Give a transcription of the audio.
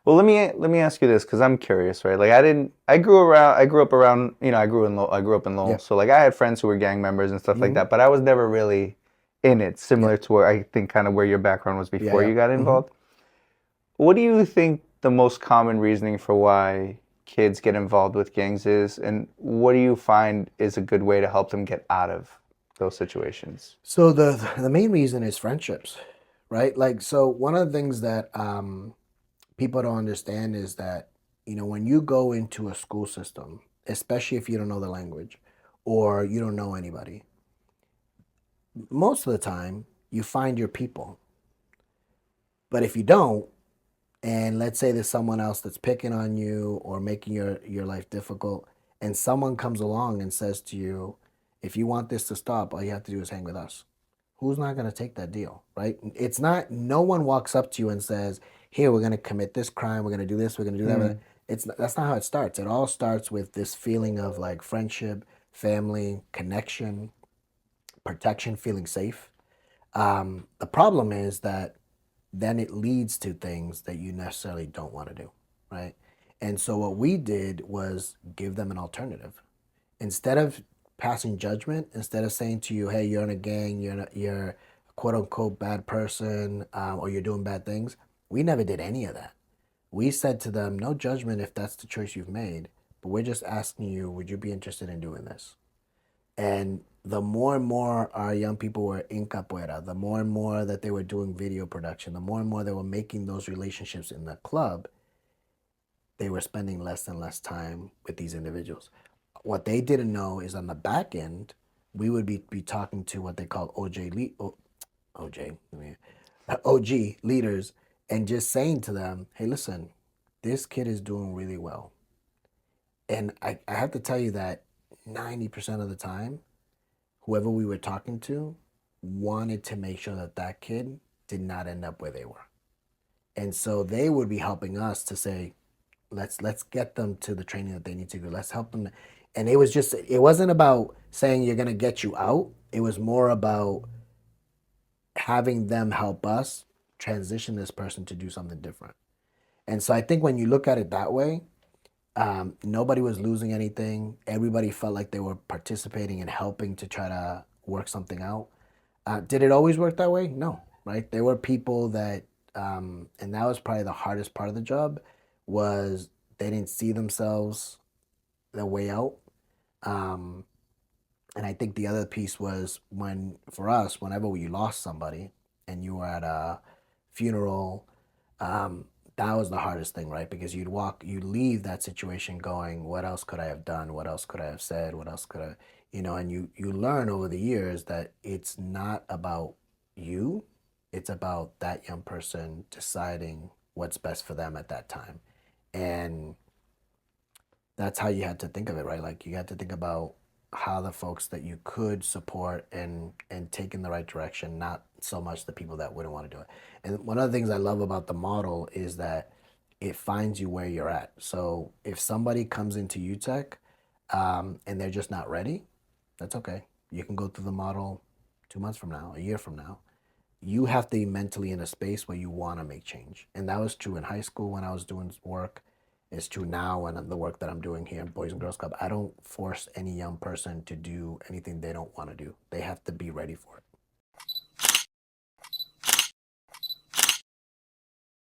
Well, let me ask you this because I'm curious, right? Like I grew up around, I grew up in Lowell, Yeah. so like I had friends who were gang members and stuff like Hmm. that, but I was never really in it, Yeah. similar to where I think kind of where your background was Yeah. before Yeah. you got Hmm. involved. What do you think the most common reasoning for why kids get involved with gangs is, and what do you find is a good way to help them get out of those situations? So the main reason is friendships, right? Like, so one of the things that people don't understand is that, when you go into a school system, especially if you don't know the language or you don't know anybody, most of the time you find your people. But if you don't, and let's say there's someone else that's picking on you or making your life difficult, and someone comes along and says to you, if you want this to stop, all you have to do is hang with us. Who's not going to take that deal, right? It's not, no one walks up to you and says, here, we're going to commit this crime, we're going to do this, we're going to do that. Mm, That's not how it starts. It all starts with this feeling of like friendship, family, connection, protection, feeling safe. The problem is that then it leads to things that you necessarily don't want to do, right? And so what we did was give them an alternative. Instead of passing judgment, instead of saying to you, "Hey, you're in a gang, you're a quote unquote bad person, or you're doing bad things," we never did any of that. We said to them, "No judgment if that's the choice you've made, but we're just asking you, would you be interested in doing this?" And the more and more our young people were in capoeira, the more and more that they were doing video production, the more and more they were making those relationships in the club, they were spending less and less time with these individuals. What they didn't know is on the back end, we would be talking to what they call OJ, OG leaders and just saying to them, hey, listen, this kid is doing really well. And I have to tell you that 90% of the time, whoever we were talking to wanted to make sure that that kid did not end up where they were. And so they would be helping us to say, let's get them to the training that they need to do. Let's help them. And it wasn't about saying you're gonna get you out. It was more about having them help us transition this person to do something different. And so I think when you look at it that way, nobody was losing anything. Everybody felt like they were participating and helping to try to work something out. Did it always work that way? No, right? There were people that, and that was probably the hardest part of the job, was they didn't see themselves the way out. Um, and I think the other piece was when, for us, whenever we lost somebody and you were at a funeral, um, that was the hardest thing, right? Because you leave that situation going, what else could I have done? What else could I have said? What else could I, and you learn over the years that it's not about you, it's about that young person deciding what's best for them at that time. And that's how you had to think of it, right? Like you had to think about how the folks that you could support and take in the right direction, not so much the people that wouldn't want to do it. And one of the things I love about the model is that it finds you where you're at. So if somebody comes into UTech and they're just not ready, that's okay. You can go through the model 2 months from now, a year from now. You have to be mentally in a space where you want to make change. And that was true in high school when I was doing work. It's true now and the work that I'm doing here in Boys and Girls Club. I don't force any young person to do anything they don't want to do. They have to be ready for it.